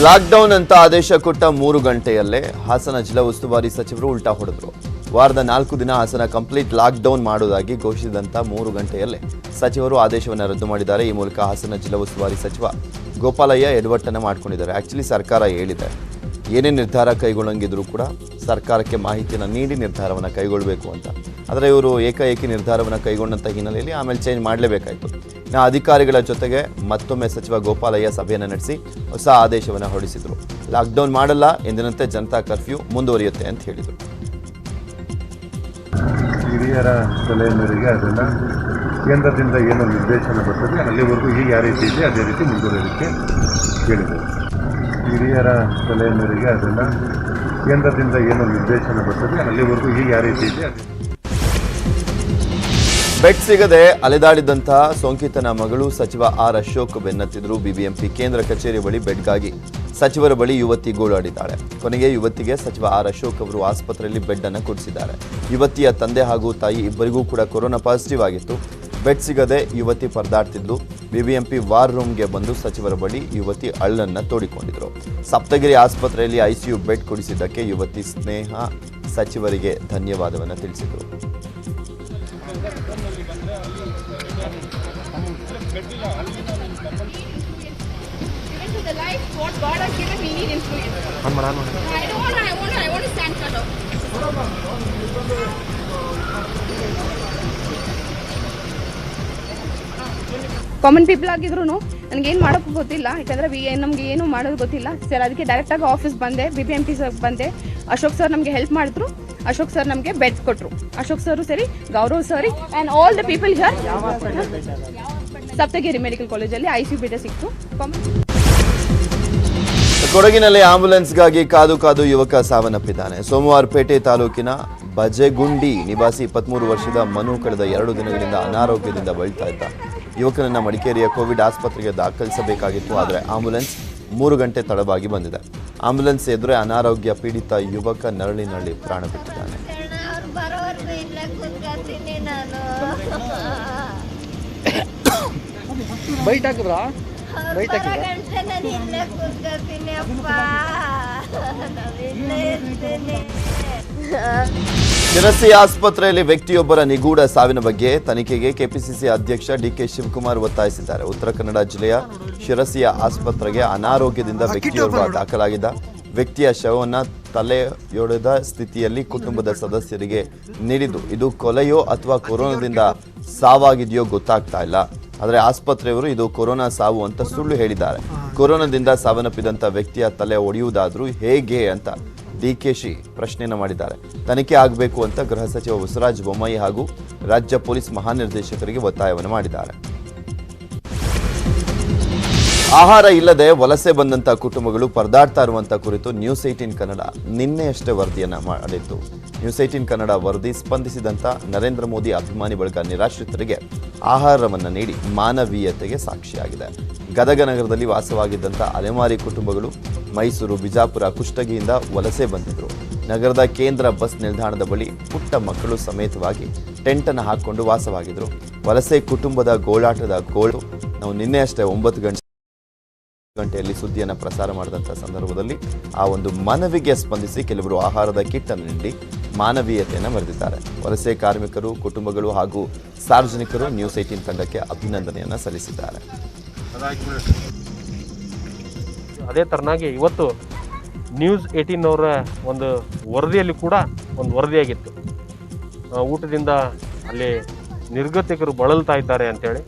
ಲಾಕ್ಡೌನ್ ಅಂತ ಆದೇಶ ಕೊಟ್ಟ 3 ಗಂಟೆಯಲ್ಲೇ ಹಾಸನ ಜಿಲ್ಲಾ ಉಸ್ತುವಾರಿ ಸಚಿವರು ಉಲ್ಟಾ ಹೊಡೆದ್ರು. ವಾರದ 4 ದಿನ ಹಾಸನ ಕಂಪ್ಲೀಟ್ ಲಾಕ್ಡೌನ್ ಮಾಡುವುದಾಗಿ ಘೋಷಿಸಿದಂತ 3 ಗಂಟೆಯಲ್ಲೇ ಸಚಿವರು ಆದೇಶವನ್ನು ರದ್ದು ಮಾಡಿದ್ದಾರೆ. ಈ ಮೂಲಕ ಹಾಸನ ಜಿಲ್ಲಾ ಉಸ್ತುವಾರಿ ಸಚಿವ ಗೋಪಾಲಯ್ಯ ಎಡವಟ್ಟನ್ನು ಮಾಡ್ಕೊಂಡಿದ್ದಾರೆ. ಆಕ್ಚುಲಿ ಸರ್ಕಾರ ಹೇಳಿದೆ ಏನೇ ನಿರ್ಧಾರ ಕೈಗೊಳ್ಳಂಗಿದ್ರು ಕೂಡ ಸರ್ಕಾರಕ್ಕೆ ಮಾಹಿತಿಯನ್ನು ನೀಡಿ ನಿರ್ಧಾರವನ್ನು ಕೈಗೊಳ್ಳಬೇಕು ಅಂತ. ಆದರೆ ಇವರು ಏಕಾಏಕಿ ನಿರ್ಧಾರವನ್ನು ಕೈಗೊಂಡಂಥ ಹಿನ್ನೆಲೆಯಲ್ಲಿ ಆಮೇಲೆ ಚೇಂಜ್ ಮಾಡಲೇಬೇಕಾಯಿತು. ಇನ್ನು ಅಧಿಕಾರಿಗಳ ಜೊತೆಗೆ ಮತ್ತೊಮ್ಮೆ ಸಚಿವ ಗೋಪಾಲಯ್ಯ ಸಭೆಯನ್ನು ನಡೆಸಿ ಹೊಸ ಆದೇಶವನ್ನು ಹೊರಡಿಸಿದರು. ಲಾಕ್ಡೌನ್ ಮಾಡಲ್ಲ, ಎಂದಿನಂತೆ ಜನತಾ ಕರ್ಫ್ಯೂ ಮುಂದುವರಿಯುತ್ತೆ ಅಂತ ಹೇಳಿದರು. ಹಿರಿಯರ ಸಲಹೆ ಮೇರೆಗೆ ಅದನ್ನು ಕೇಂದ್ರದಿಂದ ಏನು ನಿರ್ದೇಶನ ಬರ್ತದೆ ಅಲ್ಲಿವರೆಗೂ ಈಗ ಯಾವ ರೀತಿ ಇದೆ ಅದೇ ರೀತಿ ಮುಂದುವರಿಯೋದಕ್ಕೆ ಹೇಳಿದರು. ಹಿರಿಯರ ಸಲಹೆ ಮೇರೆಗೆ ಅದನ್ನು ಕೇಂದ್ರದಿಂದ ಏನು ನಿರ್ದೇಶನ ಬರ್ತದೆ ಅಲ್ಲಿವರೆಗೂ ಈಗ ಯಾವ ರೀತಿ ಇದೆ ಅದೇ. ಬೆಡ್ ಸಿಗದೆ ಅಲೆದಾಡಿದಂತಹ ಸೋಂಕಿತನ ಮಗಳು ಸಚಿವ ಆರ್ ಅಶೋಕ್ ಬೆನ್ನತ್ತಿದ್ರು. ಬಿಬಿಎಂಪಿ ಕೇಂದ್ರ ಕಚೇರಿ ಬಳಿ ಬೆಡ್ಗಾಗಿ ಸಚಿವರ ಬಳಿ ಯುವತಿ ಗೋಳಾಡಿದ್ದಾಳೆ. ಕೊನೆಗೆ ಯುವತಿಗೆ ಸಚಿವ ಆರ್ ಅಶೋಕ್ ಅವರು ಆಸ್ಪತ್ರೆಯಲ್ಲಿ ಬೆಡ್ ಅನ್ನು ಕೊಡಿಸಿದ್ದಾರೆ. ಯುವತಿಯ ತಂದೆ ಹಾಗೂ ತಾಯಿ ಇಬ್ಬರಿಗೂ ಕೂಡ ಕೊರೋನಾ ಪಾಸಿಟಿವ್ ಆಗಿತ್ತು. ಬೆಡ್ ಸಿಗದೆ ಯುವತಿ ಪರದಾಡ್ತಿದ್ದು. ಬಿಬಿಎಂಪಿ ವಾರ್ ರೂಮ್ಗೆ ಬಂದು ಸಚಿವರ ಬಳಿ ಯುವತಿ ಅಳ್ಳನ್ನು ತೋಡಿಕೊಂಡಿದ್ರು. ಸಪ್ತಗಿರಿ ಆಸ್ಪತ್ರೆಯಲ್ಲಿ ಐಸಿಯು ಬೆಡ್ ಕೊಡಿಸಿದ್ದಕ್ಕೆ ಯುವತಿ ಸ್ನೇಹ ಸಚಿವರಿಗೆ ಧನ್ಯವಾದವನ್ನು ತಿಳಿಸಿದರು. ಕಾಮನ್ ಪೀಪಲ್ ಆಗಿದ್ರು ನನಗೇನು ಮಾಡೋಕ್ಕೂ ಗೊತ್ತಿಲ್ಲ, ಯಾಕಂದರೆ ನಮಗೆ ಏನು ಮಾಡೋದು ಗೊತ್ತಿಲ್ಲ ಸರ್. ಅದಕ್ಕೆ ಡೈರೆಕ್ಟಾಗಿ ಆಫೀಸ್ ಬಂದೆ, BBMP ಸರ್ ಬಂದೆ. ಅಶೋಕ್ ಸರ್ ನಮಗೆ ಹೆಲ್ಪ್ ಮಾಡಿದ್ರು. ಅಶೋಕ್ ಸರ್ ನಮಗೆ ಬೆಡ್ ಕೊಟ್ಟರು. ಅಶೋಕ್ ಸರ್ ಸರಿ, ಗೌರವ್ ಸರಿ and all the people here. Saptagiri medical ಕಾಲೇಜಲ್ಲಿ ICU ಬೆಡ್ ಸಿಕ್ತು. ಕೊಡಗಿನಲ್ಲಿ ಆಂಬ್ಯುಲೆನ್ಸ್ಗಾಗಿ ಕಾದು ಕಾದು ಯುವಕ ಸಾವನ್ನಪ್ಪಿದ್ದಾನೆ. ಸೋಮವಾರಪೇಟೆ ತಾಲೂಕಿನ ಬಜೆಗುಂಡಿ ನಿವಾಸಿ 23 ವರ್ಷದ ಮನು ಕಳೆದ 2 ದಿನಗಳಿಂದ ಅನಾರೋಗ್ಯದಿಂದ ಬಳಲ್ತಾ ಇದ್ದ. ಯುವಕನನ್ನ ಮಡಿಕೇರಿಯ ಕೋವಿಡ್ ಆಸ್ಪತ್ರೆಗೆ ದಾಖಲಿಸಬೇಕಾಗಿತ್ತು, ಆದರೆ ಆಂಬ್ಯುಲೆನ್ಸ್ 3 ಗಂಟೆ ತಡವಾಗಿ ಬಂದಿದೆ. ಆಂಬ್ಯುಲೆನ್ಸ್ ಎದುರೇ ಅನಾರೋಗ್ಯ ಪೀಡಿತ ಯುವಕ ನರಳಿನಳ್ಳಿ ಪ್ರಾಣ ಬಿಟ್ಟಿದ್ದಾನೆ. ಶಿರಸಿ ಆಸ್ಪತ್ರೆಯಲ್ಲಿ ವ್ಯಕ್ತಿಯೊಬ್ಬರ ನಿಗೂಢ ಸಾವಿನ ಬಗ್ಗೆ ತನಿಖೆಗೆ ಕೆಪಿಸಿಸಿ ಅಧ್ಯಕ್ಷ DK ಶಿವಕುಮಾರ್ ಒತ್ತಾಯಿಸಿದ್ದಾರೆ. ಉತ್ತರ ಕನ್ನಡ ಜಿಲ್ಲೆಯ ಶಿರಸಿಯ ಆಸ್ಪತ್ರೆಗೆ ಅನಾರೋಗ್ಯದಿಂದ ವ್ಯಕ್ತಿಯೊಬ್ಬ ದಾಖಲಾಗಿದ್ದ. ವ್ಯಕ್ತಿಯ ಶವವನ್ನು ತಲೆಯೊಡೆದ ಸ್ಥಿತಿಯಲ್ಲಿ ಕುಟುಂಬದ ಸದಸ್ಯರಿಗೆ ನೀಡಿದ್ದು, ಇದು ಕೊಲೆಯೋ ಅಥವಾ ಕೊರೋನಾದಿಂದ ಸಾವಾಗಿದೆಯೋ ಗೊತ್ತಾಗ್ತಾ ಇಲ್ಲ. ಆದರೆ ಆಸ್ಪತ್ರೆಯವರು ಇದು ಕೊರೋನಾ ಸಾವು ಅಂತ ಸುಳ್ಳು ಹೇಳಿದ್ದಾರೆ. ಕೊರೋನಾದಿಂದ ಸಾವನ್ನಪ್ಪಿದಂಥ ವ್ಯಕ್ತಿಯ ತಲೆ ಒಡೆಯುವುದಾದ್ರೂ ಹೇಗೆ ಅಂತ DKಶಿ ಪ್ರಶ್ನೆಯನ್ನ ಮಾಡಿದ್ದಾರೆ. ತನಿಖೆ ಆಗಬೇಕು ಅಂತ ಗೃಹ ಸಚಿವ ಬಸವರಾಜ ಬೊಮ್ಮಾಯಿ ಹಾಗೂ ರಾಜ್ಯ ಪೊಲೀಸ್ ಮಹಾನಿರ್ದೇಶಕರಿಗೆ ಒತ್ತಾಯವನ್ನು ಮಾಡಿದ್ದಾರೆ. ಆಹಾರ ಇಲ್ಲದೆ ವಲಸೆ ಬಂದಂಥ ಕುಟುಂಬಗಳು ಪರದಾಡ್ತಾ ಇರುವಂಥ ಕುರಿತು ನ್ಯೂಸ್ 18 ಕನ್ನಡ ನಿನ್ನೆಯಷ್ಟೇ ವರದಿಯನ್ನು ಮಾಡಿತ್ತು. ನ್ಯೂಸ್ 18 ಕನ್ನಡ ವರದಿ ಸ್ಪಂದಿಸಿದಂಥ ನರೇಂದ್ರ ಮೋದಿ ಅಭಿಮಾನಿ ಬಳಗ ನಿರಾಶ್ರಿತರಿಗೆ ಆಹಾರವನ್ನು ನೀಡಿ ಮಾನವೀಯತೆಗೆ ಸಾಕ್ಷಿಯಾಗಿದೆ. ಗದಗ ನಗರದಲ್ಲಿ ವಾಸವಾಗಿದ್ದಂಥ ಅಲೆಮಾರಿ ಕುಟುಂಬಗಳು ಮೈಸೂರು, ಬಿಜಾಪುರ, ಕುಷ್ಟಗಿಯಿಂದ ವಲಸೆ ಬಂದಿದ್ರು. ನಗರದ ಕೇಂದ್ರ ಬಸ್ ನಿಲ್ದಾಣದ ಬಳಿ ಪುಟ್ಟ ಮಕ್ಕಳು ಸಮೇತವಾಗಿ ಟೆಂಟನ್ನು ಹಾಕಿಕೊಂಡು ವಾಸವಾಗಿದ್ರು. ವಲಸೆ ಕುಟುಂಬದ ಗೋಳಾಟದ ಗೋಳು ನಾವು ನಿನ್ನೆಯಷ್ಟೇ 9 ಗಂಟೆಯಲ್ಲಿ ಸುದ್ದಿಯನ್ನು ಪ್ರಸಾರ ಮಾಡಿದಂಥ ಸಂದರ್ಭದಲ್ಲಿ ಆ ಒಂದು ಮನವಿಗೆ ಸ್ಪಂದಿಸಿ ಕೆಲವರು ಆಹಾರದ ಕಿಟ್ ಅನ್ನು ನೀಡಿ ಮಾನವೀಯತೆಯನ್ನು ಮೆರೆದಿದ್ದಾರೆ. ವಲಸೆ ಕಾರ್ಮಿಕರು, ಕುಟುಂಬಗಳು ಹಾಗೂ ಸಾರ್ವಜನಿಕರು ನ್ಯೂಸ್ 18 ತಂಡಕ್ಕೆ ಅಭಿನಂದನೆಯನ್ನು ಸಲ್ಲಿಸಿದ್ದಾರೆ. ಅದೇ ತರನಾಗಿ ಇವತ್ತು ನ್ಯೂಸ್ 18 ಅವರ ಒಂದು ವರದಿಯಲ್ಲಿ ಕೂಡ ಒಂದು ವರದಿಯಾಗಿತ್ತು. ಊಟದಿಂದ ಅಲ್ಲಿ ನಿರ್ಗತಿಕರು ಬಳಲ್ತಾ ಇದ್ದಾರೆ ಅಂತೇಳಿ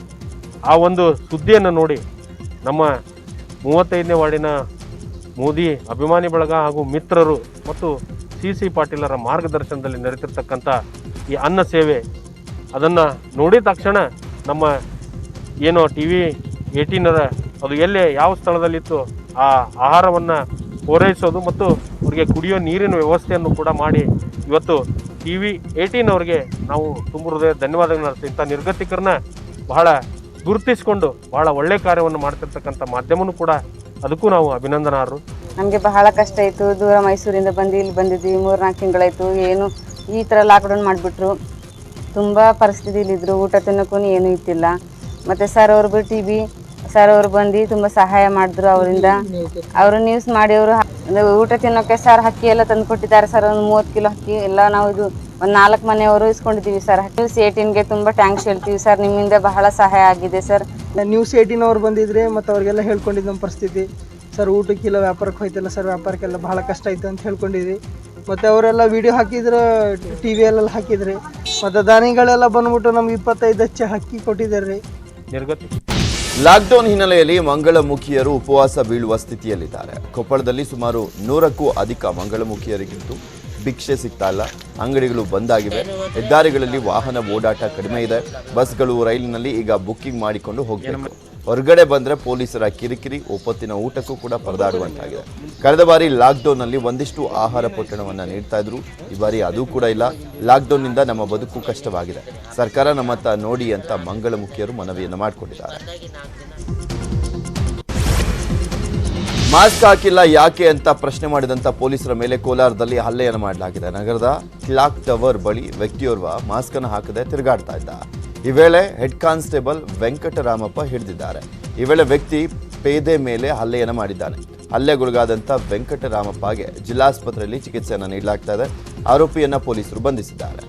ಆ ಒಂದು ಸುದ್ದಿಯನ್ನು ನೋಡಿ ನಮ್ಮ 35ನೇ ವಾರ್ಡಿನ ಮೋದಿ ಅಭಿಮಾನಿ ಬಳಗ ಹಾಗೂ ಮಿತ್ರರು ಮತ್ತು CC ಪಾಟೀಲರ ಮಾರ್ಗದರ್ಶನದಲ್ಲಿ ನಡೆತಿರ್ತಕ್ಕಂಥ ಈ ಅನ್ನ ಸೇವೆ ಅದನ್ನು ನೋಡಿದ ತಕ್ಷಣ ನಮ್ಮ ಏನೋ TV 18 ಅದು ಎಲ್ಲೇ ಯಾವ ಸ್ಥಳದಲ್ಲಿತ್ತು ಆ ಆಹಾರವನ್ನು ಪೂರೈಸೋದು ಮತ್ತು ಅವರಿಗೆ ಕುಡಿಯೋ ನೀರಿನ ವ್ಯವಸ್ಥೆಯನ್ನು ಕೂಡ ಮಾಡಿ ಇವತ್ತು TV 18 ಅವರಿಗೆ ನಾವು ತುಂಬ ಹೃದಯ ಧನ್ಯವಾದಗಳು ಅರ್ಥ. ಇಂಥ ನಿರ್ಗತಿಕರನ್ನ ಬಹಳ ಗುರುತಿಸಿಕೊಂಡು ಬಹಳ ಒಳ್ಳೆ ಕಾರ್ಯವನ್ನು ಮಾಡ್ತಿರ್ತಕ್ಕಂಥ ಮಾಧ್ಯಮನೂ ಕೂಡ ಅದಕ್ಕೂ ನಾವು ಅಭಿನಂದನಾರ್ಹರು. ನಮಗೆ ಬಹಳ ಕಷ್ಟ ಆಯಿತು. ದೂರ ಮೈಸೂರಿಂದ ಇಲ್ಲಿ ಬಂದಿದ್ವಿ. 3-4 ತಿಂಗಳಾಯಿತು. ಏನು ಈ ಥರ ಲಾಕ್ಡೌನ್ ಮಾಡಿಬಿಟ್ರು. ತುಂಬ ಪರಿಸ್ಥಿತಿಲಿದ್ದರು. ಊಟ ತಿನ್ನೋಕ್ಕೂ ಏನೂ ಇತ್ತಿಲ್ಲ. ಮತ್ತು ಸರ್ ಅವರು ಬಿಟ್ಟು TV ಸರ್ ಅವರು ಬಂದು ತುಂಬ ಸಹಾಯ ಮಾಡಿದ್ರು. ಅವರಿಂದ ಅವರು ನ್ಯೂಸ್ ಮಾಡಿ ಅವರು ಊಟ ತಿನ್ನೋಕ್ಕೆ ಸರ್ ಅಕ್ಕಿ ಎಲ್ಲ ತಂದು ಕೊಟ್ಟಿದ್ದಾರೆ ಸರ್. ಒಂದು 30 ಕಿಲೋ ಅಕ್ಕಿ ಎಲ್ಲ ನಾವು ಇದು ಒಂದು 4 ಮನೆಯವರು ಇಸ್ಕೊಂಡಿದ್ದೀವಿ ಸರ್. ನ್ಯೂಸ್ 18ಗೆ ತುಂಬ ಟ್ಯಾಂಕ್ಸ್ ಹೇಳ್ತೀವಿ ಸರ್. ನಿಮ್ಮಿಂದ ಬಹಳ ಸಹಾಯ ಆಗಿದೆ ಸರ್. ನ್ಯೂಸ್ 18 ಅವ್ರು ಬಂದಿದ್ರೆ ಮತ್ತು ಅವ್ರಿಗೆಲ್ಲ ಹೇಳ್ಕೊಂಡಿದ್ದು ನಮ್ಮ ಪರಿಸ್ಥಿತಿ ಸರ್. ಊಟಕ್ಕಿಲ್ಲ, ವ್ಯಾಪಾರಕ್ಕೆ ಹೋಯ್ತಿಲ್ಲ ಸರ್. ವ್ಯಾಪಾರಕ್ಕೆಲ್ಲ ಬಹಳ ಕಷ್ಟ ಆಯಿತು ಅಂತ ಹೇಳ್ಕೊಂಡಿದ್ವಿ. ಮತ್ತು ಅವರೆಲ್ಲ ವಿಡಿಯೋ ಹಾಕಿದ್ರು, TVಯಲ್ಲೆಲ್ಲ ಹಾಕಿದ್ರಿ. ಮತ್ತು ದಾನಿಗಳೆಲ್ಲ ಬಂದ್ಬಿಟ್ಟು ನಮ್ಗೆ 25 ಅಚ್ಚೆ ಅಕ್ಕಿ ಕೊಟ್ಟಿದ್ದಾರೆ ರೀ. ಲಾಕ್ಡೌನ್ ಹಿನ್ನೆಲೆಯಲ್ಲಿ ಮಂಗಳಮುಖಿಯರು ಉಪವಾಸ ಬೀಳುವ ಸ್ಥಿತಿಯಲ್ಲಿದ್ದಾರೆ. ಕೊಪ್ಪಳದಲ್ಲಿ ಸುಮಾರು 100ಕ್ಕೂ ಅಧಿಕ ಮಂಗಳಮುಖಿಯರಿಗಿಂತೂ ಭಿಕ್ಷೆ ಸಿಗ್ತಾ ಇಲ್ಲ. ಅಂಗಡಿಗಳು ಬಂದಾಗಿವೆ. ಹೆದ್ದಾರಿಗಳಲ್ಲಿ ವಾಹನ ಓಡಾಟ ಕಡಿಮೆ ಇದೆ. ಬಸ್ಗಳು, ರೈಲಿನಲ್ಲಿ ಈಗ ಬುಕ್ಕಿಂಗ್ ಮಾಡಿಕೊಂಡು ಹೋಗಬೇಕು. ಹೊರಗಡೆ ಬಂದರೆ ಪೊಲೀಸರ ಕಿರಿಕಿರಿ, ಒಪ್ಪತ್ತಿನ ಊಟಕ್ಕೂ ಕೂಡ ಪರದಾಡುವಂತಾಗಿದೆ. ಕಳೆದ ಬಾರಿ ಲಾಕ್ಡೌನ್ನಲ್ಲಿ ಒಂದಿಷ್ಟು ಆಹಾರ ಪೊಟ್ಟಣವನ್ನು ನೀಡ್ತಾ ಇದ್ರು. ಈ ಬಾರಿ ಅದು ಕೂಡ ಇಲ್ಲ. ಲಾಕ್ಡೌನ್ನಿಂದ ನಮ್ಮ ಬದುಕು ಕಷ್ಟವಾಗಿದೆ. ಸರ್ಕಾರ ನಮ್ಮತ್ತ ನೋಡಿ ಅಂತ ಮಂಗಳಮುಖಿಯರು ಮನವಿಯನ್ನು ಮಾಡಿಕೊಂಡಿದ್ದಾರೆ. ಮಾಸ್ಕ್ ಹಾಕಿಲ್ಲ ಯಾಕೆ ಅಂತ ಪ್ರಶ್ನೆ ಮಾಡಿದಂಥ ಪೊಲೀಸರ ಮೇಲೆ ಕೋಲಾರದಲ್ಲಿ ಹಲ್ಲೆಯನ್ನು ಮಾಡಲಾಗಿದೆ. ನಗರದ ಕ್ಲಾಕ್ ಟವರ್ ಬಳಿ ವ್ಯಕ್ತಿಯೋರ್ವ ಮಾಸ್ಕ್ ಅನ್ನು ಹಾಕದೆ ತಿರುಗಾಡ್ತಾ ಇದ್ದ. ಈ ವೇಳೆ ಹೆಡ್ ಕಾನ್ಸ್ಟೇಬಲ್ ವೆಂಕಟರಾಮಪ್ಪ ಹಿಡಿದಿದ್ದಾರೆ. ಈ ವೇಳೆ ವ್ಯಕ್ತಿ ಪೇದೆ ಮೇಲೆ ಹಲ್ಲೆಯನ್ನು ಮಾಡಿದ್ದಾನೆ. ಹಲ್ಲೆಗೊಳಗಾದಂಥ ವೆಂಕಟರಾಮಪ್ಪಗೆ ಜಿಲ್ಲಾಸ್ಪತ್ರೆಯಲ್ಲಿ ಚಿಕಿತ್ಸೆಯನ್ನು ನೀಡಲಾಗ್ತಾ ಇದೆ. ಆರೋಪಿಯನ್ನ ಪೊಲೀಸರು ಬಂಧಿಸಿದ್ದಾರೆ.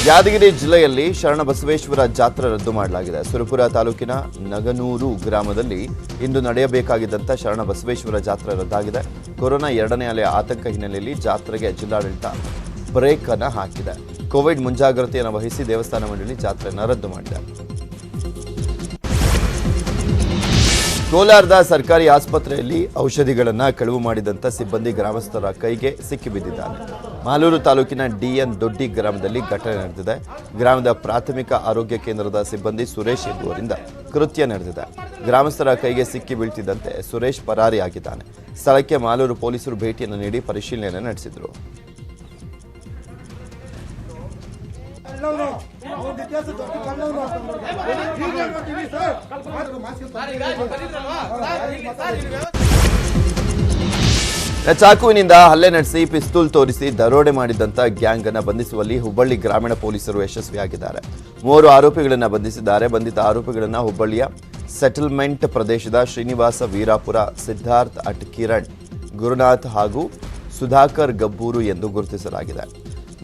ಯಾದಗಿರಿ ಜಿಲ್ಲೆಯಲ್ಲಿ ಶರಣಬಸವೇಶ್ವರ ಜಾತ್ರೆ ರದ್ದು ಮಾಡಲಾಗಿದೆ. ಸುರಪುರ ತಾಲೂಕಿನ ನಗನೂರು ಗ್ರಾಮದಲ್ಲಿ ಇಂದು ನಡೆಯಬೇಕಾಗಿದ್ದಂಥ ಶರಣಬಸವೇಶ್ವರ ಜಾತ್ರೆ ರದ್ದಾಗಿದೆ. ಕೊರೋನಾ 2ನೇ ಅಲೆಯ ಆತಂಕ ಹಿನ್ನೆಲೆಯಲ್ಲಿ ಜಾತ್ರೆಗೆ ಜಿಲ್ಲಾಡಳಿತ ಬ್ರೇಕ್ ಅನ್ನು ಹಾಕಿದೆ. ಕೋವಿಡ್ ಮುಂಜಾಗ್ರತೆಯನ್ನು ವಹಿಸಿ ದೇವಸ್ಥಾನ ಮಂಡಳಿ ಜಾತ್ರೆಯನ್ನು ರದ್ದು ಮಾಡಿದೆ. ಕೋಲಾರದ ಸರ್ಕಾರಿ ಆಸ್ಪತ್ರೆಯಲ್ಲಿ ಔಷಧಿಗಳನ್ನು ಕಳುವು ಮಾಡಿದಂಥ ಸಿಬ್ಬಂದಿ ಗ್ರಾಮಸ್ಥರ ಕೈಗೆ ಸಿಕ್ಕಿಬಿದ್ದಿದ್ದಾನೆ. ಮಾಲೂರು ತಾಲೂಕಿನ ಡಿಎನ್ ದೊಡ್ಡಿ ಗ್ರಾಮದಲ್ಲಿ ಘಟನೆ ನಡೆದಿದೆ. ಗ್ರಾಮದ ಪ್ರಾಥಮಿಕ ಆರೋಗ್ಯ ಕೇಂದ್ರದ ಸಿಬ್ಬಂದಿ ಸುರೇಶ್ ಎಂಬುವರಿಂದ ಕೃತ್ಯ ನಡೆದಿದೆ. ಗ್ರಾಮಸ್ಥರ ಕೈಗೆ ಸಿಕ್ಕಿ ಬೀಳ್ತಿದ್ದಂತೆ ಸುರೇಶ್ ಪರಾರಿಯಾಗಿದ್ದಾನೆ. ಸ್ಥಳಕ್ಕೆ ಮಾಲೂರು ಪೊಲೀಸರು ಭೇಟಿಯನ್ನು ನೀಡಿ ಪರಿಶೀಲನೆ ನಡೆಸಿದರು. ಚಾಕುವಿನಿಂದ ಹಲ್ಲೆ ನಡೆಸಿ ಪಿಸ್ತೂಲ್ ತೋರಿಸಿ ದರೋಡೆ ಮಾಡಿದಂತ ಗ್ಯಾಂಗ್ ಅನ್ನು ಬಂಧಿಸುವಲ್ಲಿ ಹುಬ್ಬಳ್ಳಿ ಗ್ರಾಮೀಣ ಪೊಲೀಸರು ಯಶಸ್ವಿಯಾಗಿದ್ದಾರೆ. 3 ಆರೋಪಿಗಳನ್ನು ಬಂಧಿಸಿದ್ದಾರೆ. ಬಂಧಿತ ಆರೋಪಿಗಳನ್ನು ಹುಬ್ಬಳ್ಳಿಯ ಸೆಟಲ್ಮೆಂಟ್ ಪ್ರದೇಶದ ಶ್ರೀನಿವಾಸ ವೀರಾಪುರ, ಸಿದ್ಧಾರ್ಥ್ ಅಟ್ ಕಿರಣ್, ಗುರುನಾಥ್ ಹಾಗೂ ಸುಧಾಕರ್ ಗಬ್ಬೂರು ಎಂದು ಗುರುತಿಸಲಾಗಿದೆ.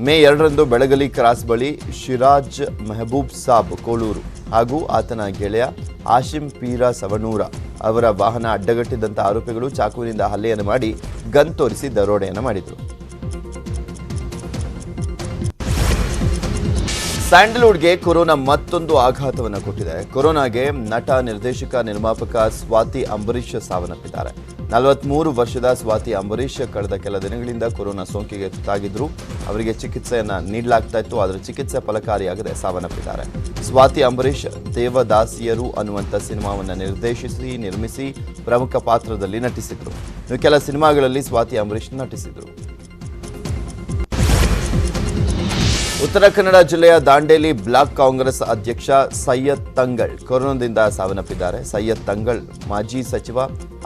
ಮೇ 2ರಂದು ಬೆಳಗಲಿ ಕ್ರಾಸ್ ಬಳಿ ಶಿರಾಜ್ ಮೆಹಬೂಬ್ ಸಾಬ್ ಕೋಳೂರು ಹಾಗೂ ಆತನ ಗೆಳೆಯ ಆಶಿಂ ಪೀರ ಸವಣೂರ ಅವರ ವಾಹನ ಅಡ್ಡಗಟ್ಟಿದ್ದಂಥ ಆರೋಪಿಗಳು ಚಾಕುವಿನಿಂದ ಹಲ್ಲೆಯನ್ನು ಮಾಡಿ ಗನ್ ತೋರಿಸಿ ದರೋಡೆಯನ್ನು ಮಾಡಿದರು. ಸ್ಯಾಂಡಲ್ವುಡ್ಗೆ ಕೊರೋನಾ ಮತ್ತೊಂದು ಆಘಾತವನ್ನು ಕೊಟ್ಟಿದೆ. ಕೊರೋನಾಗೆ ನಟ, ನಿರ್ದೇಶಕ, ನಿರ್ಮಾಪಕ ಸ್ವಾತಿ ಅಂಬರೀಶ್ ಸಾವನ್ನಪ್ಪಿದ್ದಾರೆ. 43 ವರ್ಷದ ಸ್ವಾತಿ ಅಂಬರೀಶ್ ಕಳೆದ ಕೆಲ ದಿನಗಳಿಂದ ಕೊರೋನಾ ಸೋಂಕಿಗೆ ತುತ್ತಾಗಿದ್ರು. ಅವರಿಗೆ ಚಿಕಿತ್ಸೆಯನ್ನು ನೀಡಲಾಗ್ತಾ ಇತ್ತು, ಆದರೆ ಚಿಕಿತ್ಸೆ ಫಲಕಾರಿಯಾಗದೆ ಸಾವನ್ನಪ್ಪಿದ್ದಾರೆ. ಸ್ವಾತಿ ಅಂಬರೀಶ್ ದೇವದಾಸಿಯರು ಅನ್ನುವಂಥ ಸಿನಿಮಾವನ್ನು ನಿರ್ದೇಶಿಸಿ, ನಿರ್ಮಿಸಿ ಪ್ರಮುಖ ಪಾತ್ರದಲ್ಲಿ ನಟಿಸಿದ್ರು. ಕೆಲ ಸಿನಿಮಾಗಳಲ್ಲಿ ಸ್ವಾತಿ ಅಂಬರೀಶ್ ನಟಿಸಿದ್ರು. ಉತ್ತರ ಕನ್ನಡ ಜಿಲ್ಲೆಯ ದಾಂಡೇಲಿ ಬ್ಲಾಕ್ ಕಾಂಗ್ರೆಸ್ ಅಧ್ಯಕ್ಷ ಸೈಯದ್ ತಂಗಳ್ ಕೊರೋನಾದಿಂದ ಸಾವನ್ನಪ್ಪಿದ್ದಾರೆ. ಸೈಯದ್ ತಂಗಳ್ ಮಾಜಿ ಸಚಿವ,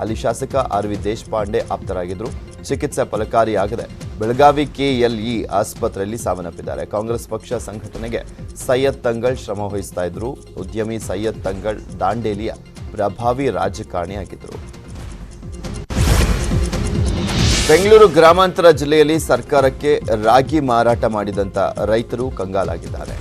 ಅಲ್ಲಿ ಶಾಸಕ ಆರ್.ವಿ. ದೇಶಪಾಂಡೆ ಆಪ್ತರಾಗಿದ್ದರು. ಚಿಕಿತ್ಸೆ ಫಲಕಾರಿಯಾಗದೆ ಬೆಳಗಾವಿ ಕೆಎಲ್ಇ ಆಸ್ಪತ್ರೆಯಲ್ಲಿ ಸಾವನ್ನಪ್ಪಿದ್ದಾರೆ. ಕಾಂಗ್ರೆಸ್ ಪಕ್ಷ ಸಂಘಟನೆಗೆ ಸೈಯದ್ ತಂಗಳ್ ಶ್ರಮ ವಹಿಸ್ತಾ ಇದ್ರು. ಉದ್ಯಮಿ ಸೈಯದ್ ತಂಗಳ್ ದಾಂಡೇಲಿಯ ಪ್ರಭಾವಿ ರಾಜಕಾರಣಿಯಾಗಿದ್ದರು. ಬೆಂಗಳೂರು ಗ್ರಾಮಾಂತರ ಜಿಲ್ಲೆಯಲ್ಲಿ ಸರ್ಕಾರಕ್ಕೆ ರಾಗಿ ಮಾರಾಟ ಮಾಡಿದಂಥ ರೈತರು ಕಂಗಾಲಾಗಿದ್ದಾರೆ.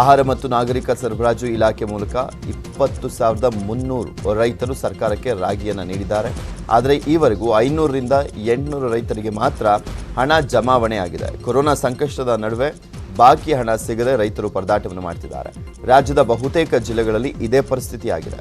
ಆಹಾರ ಮತ್ತು ನಾಗರಿಕ ಸರಬರಾಜು ಇಲಾಖೆ ಮೂಲಕ 20,300 ರೈತರು ಸರ್ಕಾರಕ್ಕೆ ರಾಗಿಯನ್ನು ನೀಡಿದ್ದಾರೆ. ಆದರೆ ಈವರೆಗೂ 500ರಿಂದ 800 ರೈತರಿಗೆ ಮಾತ್ರ ಹಣ ಜಮಾವಣೆ ಆಗಿದೆ. ಕೊರೋನಾ ಸಂಕಷ್ಟದ ನಡುವೆ ಬಾಕಿ ಹಣ ಸಿಗದೆ ರೈತರು ಪರದಾಟವನ್ನು ಮಾಡ್ತಿದ್ದಾರೆ. ರಾಜ್ಯದ ಬಹುತೇಕ ಜಿಲ್ಲೆಗಳಲ್ಲಿ ಇದೇ ಪರಿಸ್ಥಿತಿಯಾಗಿದೆ.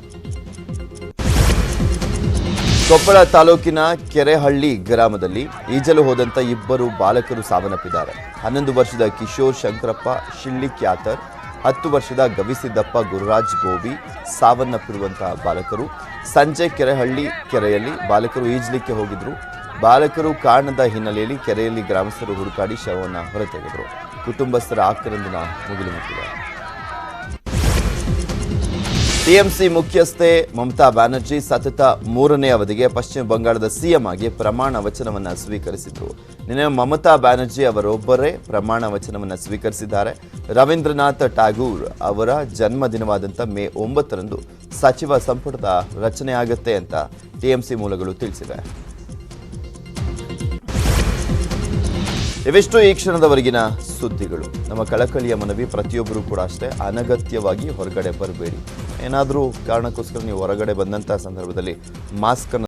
ಕೊಪ್ಪಳ ತಾಲೂಕಿನ ಕೆರೆಹಳ್ಳಿ ಗ್ರಾಮದಲ್ಲಿ ಈಜಲು ಹೋದಂಥ 2 ಬಾಲಕರು ಸಾವನ್ನಪ್ಪಿದ್ದಾರೆ. 11 ವರ್ಷದ ಕಿಶೋರ್ ಶಂಕರಪ್ಪ ಶಿಳ್ಳಿಕ್ಯಾತರ್, 10 ವರ್ಷದ ಗವಿಸಿದ್ದಪ್ಪ ಗುರುರಾಜ್ ಗೋಬಿ ಸಾವನ್ನಪ್ಪಿರುವಂತಹ ಬಾಲಕರು. ಸಂಜೆ ಕೆರೆಹಳ್ಳಿ ಕೆರೆಯಲ್ಲಿ ಬಾಲಕರು ಈಜಲಿಕ್ಕೆ ಹೋಗಿದ್ರು. ಬಾಲಕರು ಕಾಣದ ಹಿನ್ನೆಲೆಯಲ್ಲಿ ಕೆರೆಯಲ್ಲಿ ಗ್ರಾಮಸ್ಥರು ಹುಡುಕಾಡಿ ಶವವನ್ನು ಹೊರತೆಗೆದರು. ಕುಟುಂಬಸ್ಥರ ಆಕ್ರಂದನ ಮುಗಿಲು ಮುಟ್ಟಿದೆ. ಟಿಎಂಸಿ ಮುಖ್ಯಸ್ಥೆ ಮಮತಾ ಬ್ಯಾನರ್ಜಿ ಸತತ 3ನೇ ಅವಧಿಗೆ ಪಶ್ಚಿಮ ಬಂಗಾಳದ ಸಿಎಂ ಆಗಿ ಪ್ರಮಾಣ ವಚನವನ್ನು ಸ್ವೀಕರಿಸಿದರು. ನಿನ್ನೆ ಮಮತಾ ಬ್ಯಾನರ್ಜಿ ಅವರೊಬ್ಬರೇ ಪ್ರಮಾಣ ವಚನವನ್ನು ಸ್ವೀಕರಿಸಿದ್ದಾರೆ. ರವೀಂದ್ರನಾಥ್ ಟ್ಯಾಗೂರ್ ಅವರ ಜನ್ಮದಿನವಾದಂಥ ಮೇ 9ರಂದು ಸಚಿವ ಸಂಪುಟದ ರಚನೆಯಾಗುತ್ತೆ ಅಂತ ಟಿಎಂಸಿ ಮೂಲಗಳು ತಿಳಿಸಿವೆ. ಇವಿಷ್ಟು ಈ ಕ್ಷಣದವರೆಗಿನ ಸುದ್ದಿಗಳು. ನಮ್ಮ ಕಳಕಳಿಯ ಮನವಿ, ಪ್ರತಿಯೊಬ್ಬರೂ ಕೂಡ ಅಷ್ಟೇ, ಅನಗತ್ಯವಾಗಿ ಹೊರಗಡೆ ಬರಬೇಡಿ. ಏನಾದರೂ ಕಾರಣಕ್ಕೋಸ್ಕರ ನೀವು ಹೊರಗಡೆ ಬಂದಂಥ ಸಂದರ್ಭದಲ್ಲಿ ಮಾಸ್ಕ್